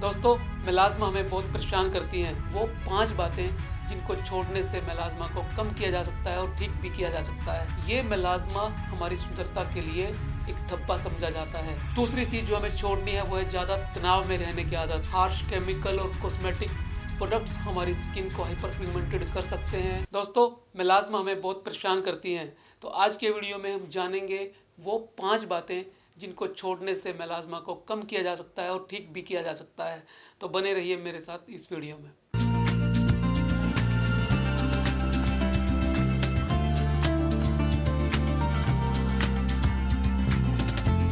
दोस्तों, मेलाज़्मा हमें बहुत परेशान करती हैं। वो 5 बातें जिनको छोड़ने से मेलाज़्मा को कम किया जा सकता है और ठीक भी किया जा सकता है। ये मेलाज़्मा हमारी सुंदरता के लिए एक धब्बा समझा जाता है। दूसरी चीज़ जो हमें छोड़नी है वो है ज़्यादा तनाव में रहने की आदत। हार्श केमिकल और कॉस्मेटिक प्रोडक्ट्स हमारी स्किन को हाइपर पिगमेंटेड कर सकते हैं। दोस्तों, मेलाज़्मा हमें बहुत परेशान करती हैं। तो आज के वीडियो में हम जानेंगे वो 5 बातें जिनको छोड़ने से मेलाज़्मा को कम किया जा सकता है और ठीक भी किया जा सकता है। तो बने रहिए मेरे साथ इस वीडियो में।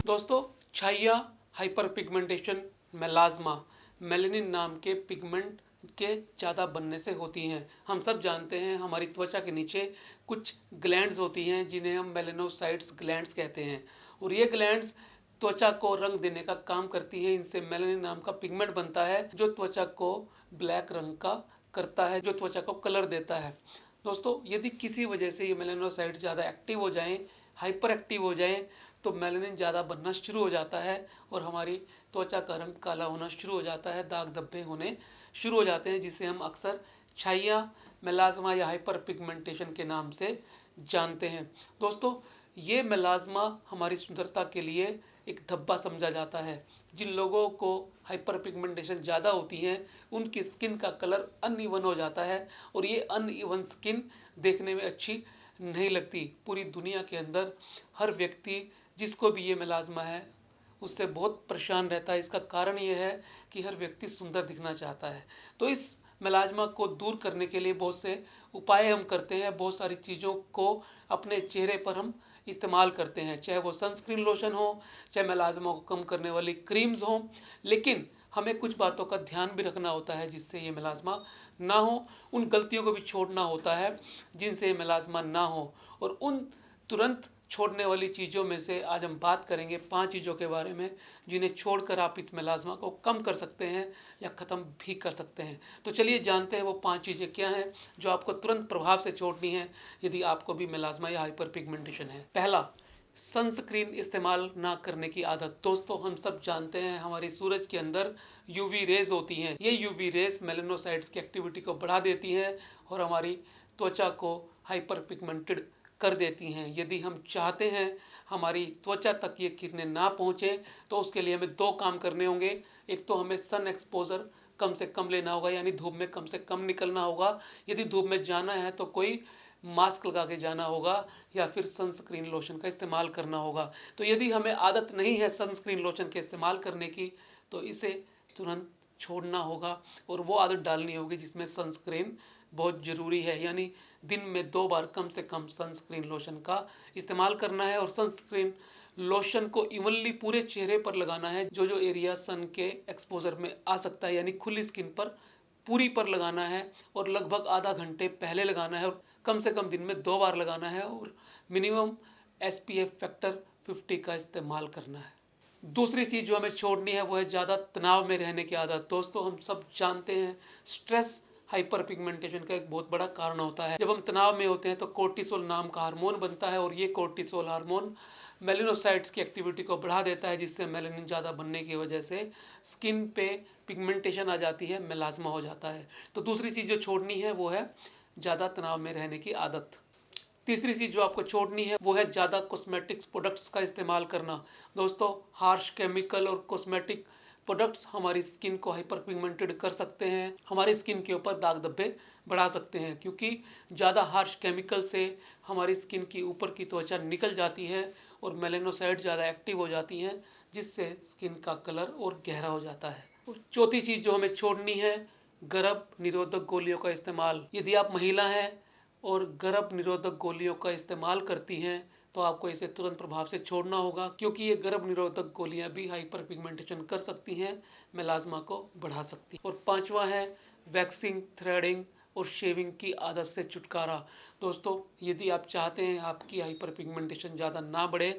दोस्तों, छाइया हाइपर पिगमेंटेशन मेलाज़्मा मेलानिन नाम के पिगमेंट के ज़्यादा बनने से होती हैं। हम सब जानते हैं हमारी त्वचा के नीचे कुछ ग्लैंड्स होती हैं जिन्हें हम मेलानोसाइट्स ग्लैंड्स कहते हैं, और ये ग्लैंड्स त्वचा को रंग देने का काम करती हैं। इनसे मेलानिन नाम का पिगमेंट बनता है जो त्वचा को ब्लैक रंग का करता है, जो त्वचा को कलर देता है। दोस्तों, यदि किसी वजह से ये मेलानोसाइट्स ज़्यादा एक्टिव हो जाएं, हाइपर एक्टिव हो जाएं, तो मेलानिन ज़्यादा बनना शुरू हो जाता है और हमारी त्वचा का रंग काला होना शुरू हो जाता है, दाग धब्बे होने शुरू हो जाते हैं, जिसे हम अक्सर छाइया मेलाज़्मा या हाइपर पिगमेंटेशन के नाम से जानते हैं। दोस्तों, ये मेलाज़्मा हमारी सुंदरता के लिए एक धब्बा समझा जाता है। जिन लोगों को हाइपर पिगमेंटेशन ज़्यादा होती है उनकी स्किन का कलर अनइवन हो जाता है, और ये अनइवन स्किन देखने में अच्छी नहीं लगती। पूरी दुनिया के अंदर हर व्यक्ति जिसको भी ये मेलाज़्मा है उससे बहुत परेशान रहता है। इसका कारण ये है कि हर व्यक्ति सुंदर दिखना चाहता है। तो इस मेलाज़्मा को दूर करने के लिए बहुत से उपाय हम करते हैं, बहुत सारी चीज़ों को अपने चेहरे पर हम इस्तेमाल करते हैं, चाहे वो सनस्क्रीन लोशन हो, चाहे मेलाज़्मा को कम करने वाली क्रीम्स हो। लेकिन हमें कुछ बातों का ध्यान भी रखना होता है जिससे ये मेलाज़्मा ना हो। उन गलतियों को भी छोड़ना होता है जिनसे ये मेलाज़्मा ना हो, और उन तुरंत छोड़ने वाली चीज़ों में से आज हम बात करेंगे 5 चीज़ों के बारे में जिन्हें छोड़कर आप इस मेलाज़्मा को कम कर सकते हैं या ख़त्म भी कर सकते हैं। तो चलिए जानते हैं वो 5 चीज़ें क्या हैं जो आपको तुरंत प्रभाव से छोड़नी है यदि आपको भी मेलाज़्मा या हाइपर पिगमेंटेशन है। पहला, सनस्क्रीन इस्तेमाल ना करने की आदत। दोस्तों, हम सब जानते हैं हमारी सूरज के अंदर यूवी रेज होती हैं। ये यूवी रेज मेलानोसाइट्स की एक्टिविटी को बढ़ा देती हैं और हमारी त्वचा को हाइपर पिगमेंटेड कर देती हैं। यदि हम चाहते हैं हमारी त्वचा तक ये किरणें ना पहुँचे तो उसके लिए हमें 2 काम करने होंगे। एक तो हमें सन एक्सपोजर कम से कम लेना होगा, यानी धूप में कम से कम निकलना होगा। यदि धूप में जाना है तो कोई मास्क लगा के जाना होगा या फिर सनस्क्रीन लोशन का इस्तेमाल करना होगा। तो यदि हमें आदत नहीं है सनस्क्रीन लोशन के इस्तेमाल करने की तो इसे तुरंत छोड़ना होगा और वो आदत डालनी होगी जिसमें सनस्क्रीन बहुत ज़रूरी है। यानी दिन में 2 बार कम से कम सनस्क्रीन लोशन का इस्तेमाल करना है, और सनस्क्रीन लोशन को इवनली पूरे चेहरे पर लगाना है। जो जो एरिया सन के एक्सपोजर में आ सकता है, यानी खुली स्किन पर पूरी पर लगाना है, और लगभग आधा घंटे पहले लगाना है, और कम से कम दिन में 2 बार लगाना है, और मिनिमम SPF फैक्टर 50 का इस्तेमाल करना है। दूसरी चीज़ जो हमें छोड़नी है वो है ज़्यादा तनाव में रहने की आदत। दोस्तों, हम सब जानते हैं स्ट्रेस हाइपर पिगमेंटेशन का एक बहुत बड़ा कारण होता है। जब हम तनाव में होते हैं तो कोर्टिसोल नाम का हार्मोन बनता है, और ये कोर्टिसोल हार्मोन मेलानोसाइट्स की एक्टिविटी को बढ़ा देता है, जिससे मेलानिन ज़्यादा बनने की वजह से स्किन पे पिगमेंटेशन आ जाती है, मेलाज़्मा हो जाता है। तो दूसरी चीज़ जो छोड़नी है वो है ज़्यादा तनाव में रहने की आदत। तीसरी चीज़ जो आपको छोड़नी है वो है ज़्यादा कॉस्मेटिक्स प्रोडक्ट्स का इस्तेमाल करना। दोस्तों, हार्श केमिकल और कॉस्मेटिक प्रोडक्ट्स हमारी स्किन को हाइपर पिगमेंटेड कर सकते हैं, हमारी स्किन के ऊपर दाग धब्बे बढ़ा सकते हैं, क्योंकि ज़्यादा हार्श केमिकल से हमारी स्किन की ऊपर की त्वचा निकल जाती है और मेलानोसाइट्स ज़्यादा एक्टिव हो जाती हैं, जिससे स्किन का कलर और गहरा हो जाता है। और चौथी चीज़ जो हमें छोड़नी है, गर्भ निरोधक गोलियों का इस्तेमाल। यदि आप महिला हैं और गर्भ निरोधक गोलियों का इस्तेमाल करती हैं तो आपको इसे तुरंत प्रभाव से छोड़ना होगा, क्योंकि ये गर्भ निरोधक गोलियां भी हाइपर पिगमेंटेशन कर सकती हैं, मेलाज़्मा को बढ़ा सकती हैं। और पांचवा है वैक्सिंग, थ्रेडिंग और शेविंग की आदत से छुटकारा। दोस्तों, यदि आप चाहते हैं आपकी हाइपर पिगमेंटेशन ज़्यादा ना बढ़े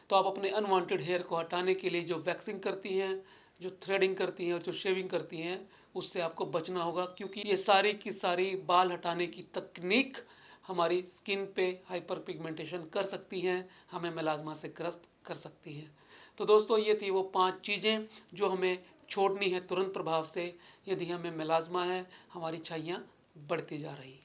तो आप अपने अनवांटेड हेयर को हटाने के लिए जो वैक्सिंग करती हैं, जो थ्रेडिंग करती हैं और जो शेविंग करती हैं, उससे आपको बचना होगा, क्योंकि ये सारी की सारी बाल हटाने की तकनीक हमारी स्किन पे हाइपर पिगमेंटेशन कर सकती हैं, हमें मेलाज़्मा से ग्रस्त कर सकती हैं। तो दोस्तों, ये थी वो 5 चीज़ें जो हमें छोड़नी है तुरंत प्रभाव से। यदि हमें मेलाज़्मा है, हमारी छाइयाँ बढ़ती जा रही हैं।